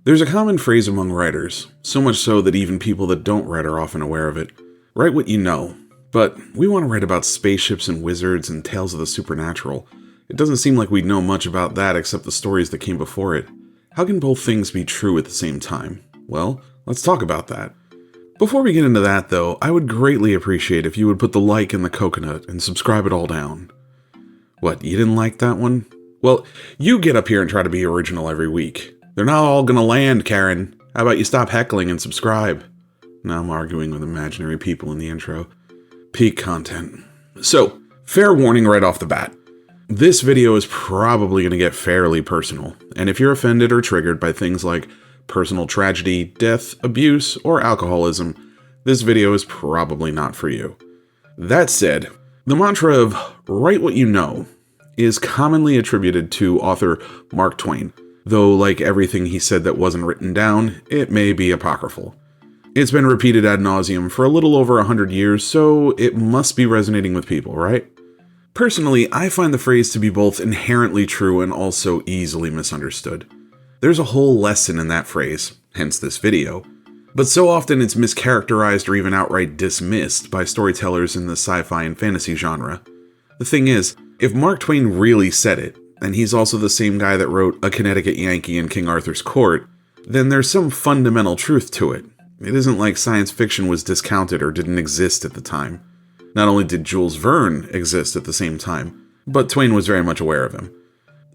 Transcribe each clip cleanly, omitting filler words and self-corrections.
There's a common phrase among writers, so much so that even people that don't write are often aware of it. Write what you know. But we want to write about spaceships and wizards and tales of the supernatural. It doesn't seem like we'd know much about that except the stories that came before it. How can both things be true at the same time? Well, let's talk about that. Before we get into that, though, I would greatly appreciate if you would put the like in the coconut and subscribe it all down. What, you didn't like that one? Well, you get up here and try to be original every week. They're not all gonna land, Karen. How about you stop heckling and subscribe? Now I'm arguing with imaginary people in the intro. Peak content. So, fair warning right off the bat. This video is probably going to get fairly personal, and if you're offended or triggered by things like personal tragedy, death, abuse, or alcoholism, this video is probably not for you. That said, the mantra of write what you know is commonly attributed to author Mark Twain, though like everything he said that wasn't written down, it may be apocryphal. It's been repeated ad nauseum for a little over 100 years, so it must be resonating with people, right? Personally, I find the phrase to be both inherently true and also easily misunderstood. There's a whole lesson in that phrase, hence this video, but so often it's mischaracterized or even outright dismissed by storytellers in the sci-fi and fantasy genre. The thing is, if Mark Twain really said it, and he's also the same guy that wrote A Connecticut Yankee in King Arthur's Court, then there's some fundamental truth to it. It isn't like science fiction was discounted or didn't exist at the time. Not only did Jules Verne exist at the same time, but Twain was very much aware of him.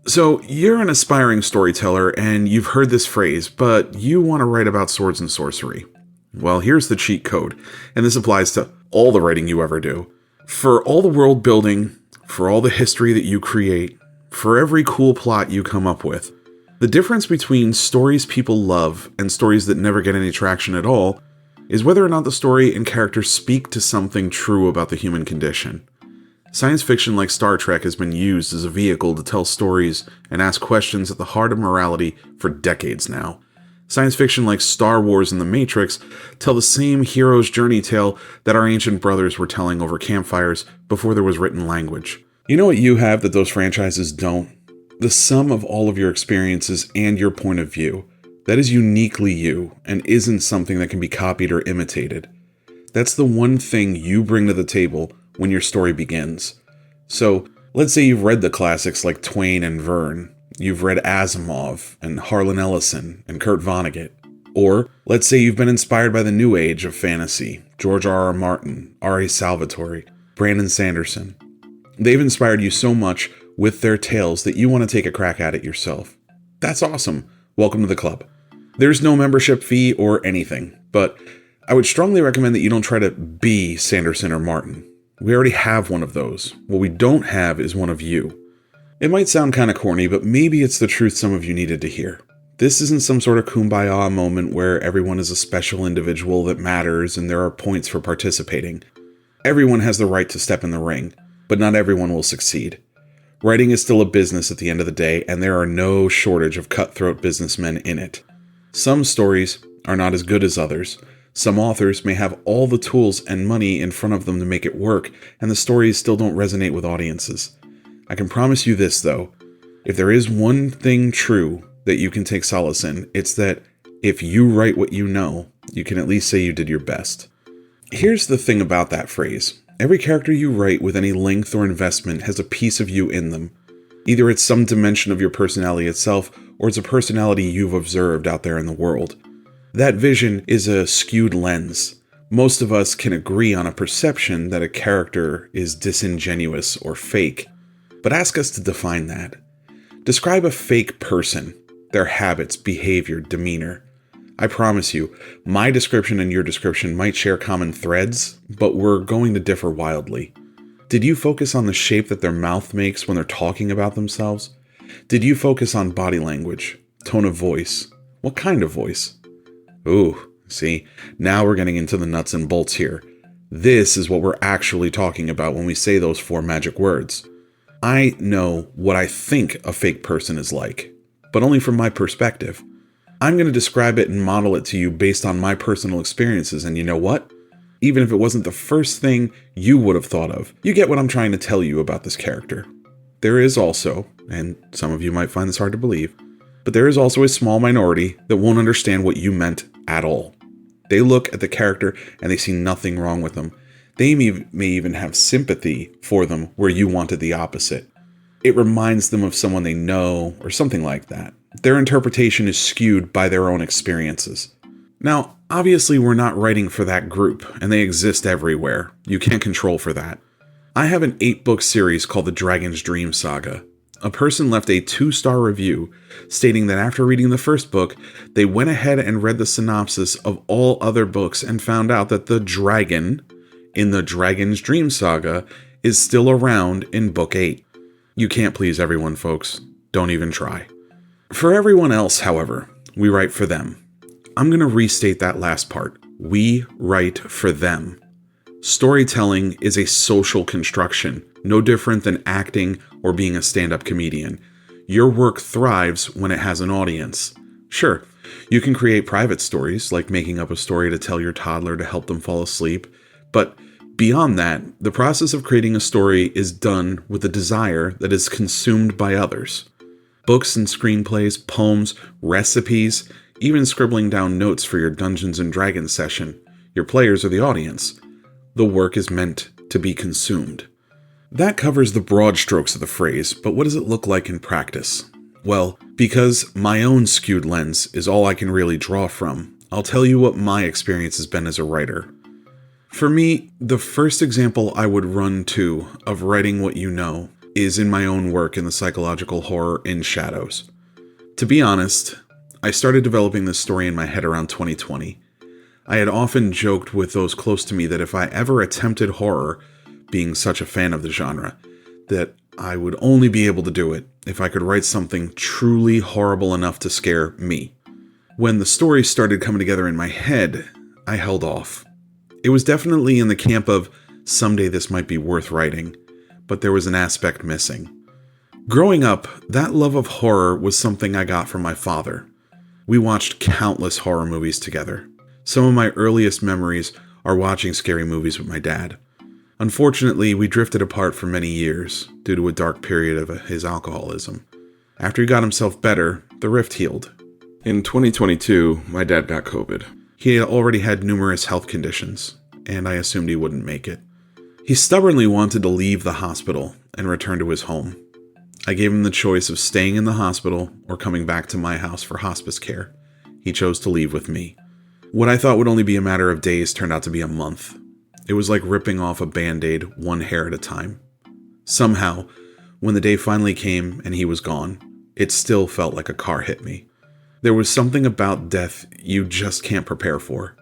So, you're an aspiring storyteller and you've heard this phrase, but you want to write about swords and sorcery. Well, here's the cheat code, and this applies to all the writing you ever do. For all the world building, for all the history that you create, for every cool plot you come up with, the difference between stories people love and stories that never get any traction at all is whether or not the story and characters speak to something true about the human condition. Science fiction like Star Trek has been used as a vehicle to tell stories and ask questions at the heart of morality for decades now. Science fiction like Star Wars and The Matrix tell the same hero's journey tale that our ancient brothers were telling over campfires before there was written language. You know what you have that those franchises don't? The sum of all of your experiences and your point of view. That is uniquely you, and isn't something that can be copied or imitated. That's the one thing you bring to the table when your story begins. So, let's say you've read the classics like Twain and Verne. You've read Asimov, and Harlan Ellison, and Kurt Vonnegut. Or, let's say you've been inspired by the new age of fantasy, George R.R. Martin, R.A. Salvatore, Brandon Sanderson. They've inspired you so much with their tales that you want to take a crack at it yourself. That's awesome. Welcome to the club. There's no membership fee or anything, but I would strongly recommend that you don't try to be Sanderson or Martin. We already have one of those. What we don't have is one of you. It might sound kind of corny, but maybe it's the truth some of you needed to hear. This isn't some sort of kumbaya moment where everyone is a special individual that matters and there are points for participating. Everyone has the right to step in the ring, but not everyone will succeed. Writing is still a business at the end of the day, and there are no shortage of cutthroat businessmen in it. Some stories are not as good as others. Some authors may have all the tools and money in front of them to make it work, and the stories still don't resonate with audiences. I can promise you this, though. If there is one thing true that you can take solace in, it's that if you write what you know, you can at least say you did your best. Here's the thing about that phrase. Every character you write with any length or investment has a piece of you in them. Either it's some dimension of your personality itself, or it's a personality you've observed out there in the world. That vision is a skewed lens. Most of us can agree on a perception that a character is disingenuous or fake, but ask us to define that. Describe a fake person, their habits, behavior, demeanor. I promise you, my description and your description might share common threads, but we're going to differ wildly. Did you focus on the shape that their mouth makes when they're talking about themselves? Did you focus on body language, tone of voice? What kind of voice? Ooh, see, now we're getting into the nuts and bolts here. This is what we're actually talking about when we say those 4 magic words. I know what I think a fake person is like, but only from my perspective. I'm going to describe it and model it to you based on my personal experiences, and you know what? Even if it wasn't the first thing you would have thought of, you get what I'm trying to tell you about this character. There is also, and some of you might find this hard to believe, But there is also a small minority that won't understand what you meant at all. They look at the character and they see nothing wrong with them. They may even have sympathy for them where you wanted the opposite. It reminds them of someone they know or something like that. Their interpretation is skewed by their own experiences. Now, obviously we're not writing for that group, and they exist everywhere. You can't control for that. I have an 8-book series called The Dragon's Dream Saga. A person left a 2-star review stating that after reading the first book, they went ahead and read the synopsis of all other books and found out that the dragon in The Dragon's Dream Saga is still around in Book 8. You can't please everyone, folks. Don't even try. For everyone else, however, we write for them. I'm going to restate that last part. We write for them. Storytelling is a social construction, no different than acting or being a stand-up comedian. Your work thrives when it has an audience. Sure, you can create private stories, like making up a story to tell your toddler to help them fall asleep, but beyond that, the process of creating a story is done with a desire that is consumed by others. Books and screenplays, poems, recipes, even scribbling down notes for your Dungeons & Dragons session. Your players are the audience. The work is meant to be consumed. That covers the broad strokes of the phrase, but what does it look like in practice? Well, because my own skewed lens is all I can really draw from, I'll tell you what my experience has been as a writer. For me, the first example I would run to of writing what you know is in my own work in the psychological horror In Shadows. To be honest, I started developing this story in my head around 2020. I had often joked with those close to me that if I ever attempted horror, being such a fan of the genre, that I would only be able to do it if I could write something truly horrible enough to scare me. When the story started coming together in my head, I held off. It was definitely in the camp of, someday this might be worth writing, but there was an aspect missing. Growing up, that love of horror was something I got from my father. We watched countless horror movies together. Some of my earliest memories are watching scary movies with my dad. Unfortunately, we drifted apart for many years due to a dark period of his alcoholism. After he got himself better, the rift healed. In 2022, my dad got COVID. He had already had numerous health conditions, and I assumed he wouldn't make it. He stubbornly wanted to leave the hospital and return to his home. I gave him the choice of staying in the hospital or coming back to my house for hospice care. He chose to leave with me. What I thought would only be a matter of days turned out to be a month. It was like ripping off a Band-Aid one hair at a time. Somehow, when the day finally came and he was gone, it still felt like a car hit me. There was something about death you just can't prepare for.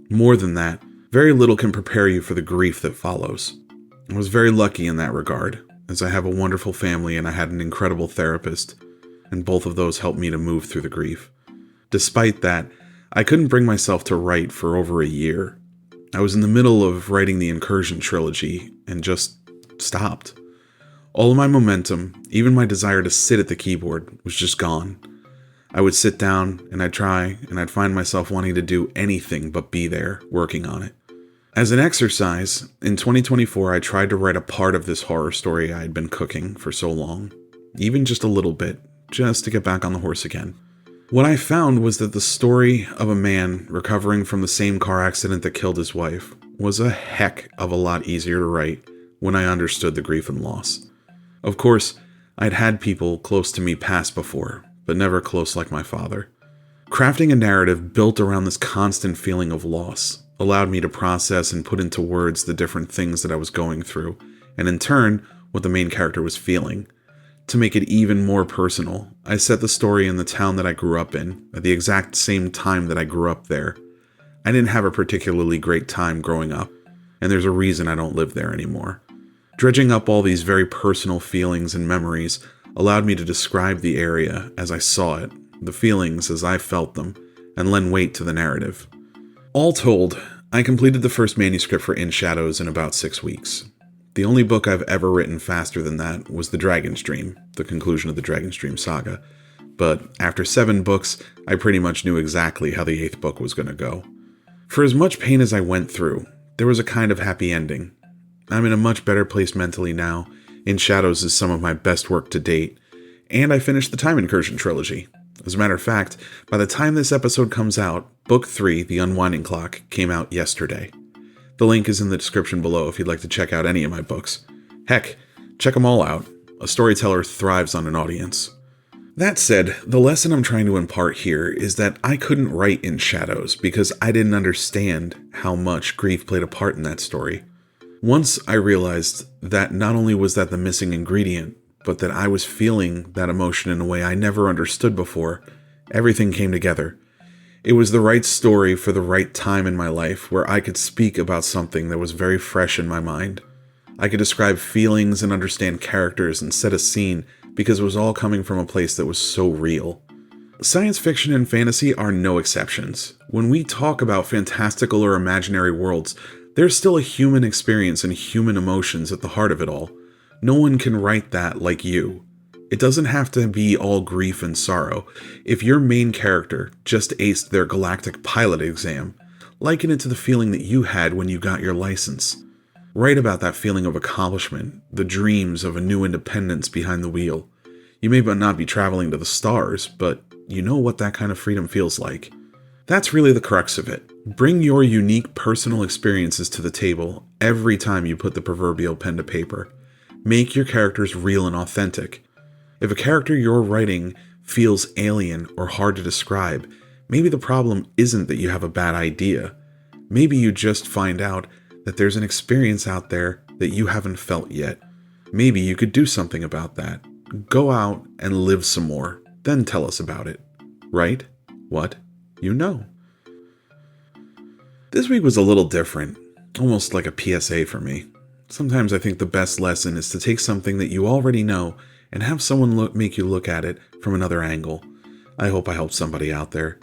More than that, very little can prepare you for the grief that follows. I was very lucky in that regard, as I have a wonderful family and I had an incredible therapist, and both of those helped me to move through the grief. Despite that, I couldn't bring myself to write for over a year. I was in the middle of writing the Incursion trilogy and just stopped. All of my momentum, even my desire to sit at the keyboard, was just gone. I would sit down and I'd try and I'd find myself wanting to do anything but be there, working on it. As an exercise, in 2024 I tried to write a part of this horror story I had been cooking for so long, even just a little bit, just to get back on the horse again. What I found was that the story of a man recovering from the same car accident that killed his wife was a heck of a lot easier to write when I understood the grief and loss. Of course, I'd had people close to me pass before, but never close like my father. Crafting a narrative built around this constant feeling of loss allowed me to process and put into words the different things that I was going through, and in turn, what the main character was feeling. To make it even more personal, I set the story in the town that I grew up in, at the exact same time that I grew up there. I didn't have a particularly great time growing up, and there's a reason I don't live there anymore. Dredging up all these very personal feelings and memories allowed me to describe the area as I saw it, the feelings as I felt them, and lend weight to the narrative. All told, I completed the first manuscript for In Shadows in about 6 weeks. The only book I've ever written faster than that was The Dragon's Dream, the conclusion of the Dragon's Dream saga. But after 7 books, I pretty much knew exactly how the 8th book was going to go. For as much pain as I went through, there was a kind of happy ending. I'm in a much better place mentally now. In Shadows is some of my best work to date, and I finished the Time Incursion trilogy. As a matter of fact, by the time this episode comes out, Book 3, The Unwinding Clock, came out yesterday. The link is in the description below if you'd like to check out any of my books. Heck, check them all out. A storyteller thrives on an audience. That said, the lesson I'm trying to impart here is that I couldn't write in Shadows because I didn't understand how much grief played a part in that story. Once I realized that not only was that the missing ingredient, but that I was feeling that emotion in a way I never understood before, everything came together. It was the right story for the right time in my life where I could speak about something that was very fresh in my mind. I could describe feelings and understand characters and set a scene because it was all coming from a place that was so real. Science fiction and fantasy are no exceptions. When we talk about fantastical or imaginary worlds, there's still a human experience and human emotions at the heart of it all. No one can write that like you. It doesn't have to be all grief and sorrow. If your main character just aced their galactic pilot exam, liken it to the feeling that you had when you got your license. Write about that feeling of accomplishment, the dreams of a new independence behind the wheel. You may not be traveling to the stars, but you know what that kind of freedom feels like. That's really the crux of it. Bring your unique personal experiences to the table every time you put the proverbial pen to paper. Make your characters real and authentic. If a character you're writing feels alien or hard to describe, maybe the problem isn't that you have a bad idea. Maybe you just find out that there's an experience out there that you haven't felt yet. Maybe you could do something about that. Go out and live some more, then tell us about it. Write what you know. This week was a little different, almost like a PSA for me. Sometimes I think the best lesson is to take something that you already know and have someone make you look at it from another angle. I hope I helped somebody out there.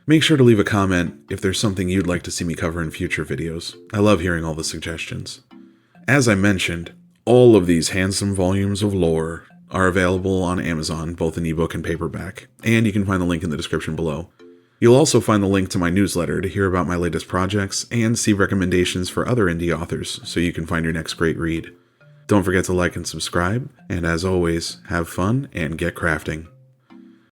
Make sure to leave a comment if there's something you'd like to see me cover in future videos. I love hearing all the suggestions. As I mentioned, all of these handsome volumes of lore are available on Amazon, both in ebook and paperback, and you can find the link in the description below. You'll also find the link to my newsletter to hear about my latest projects and see recommendations for other indie authors so you can find your next great read. Don't forget to like and subscribe, and as always, have fun and get crafting.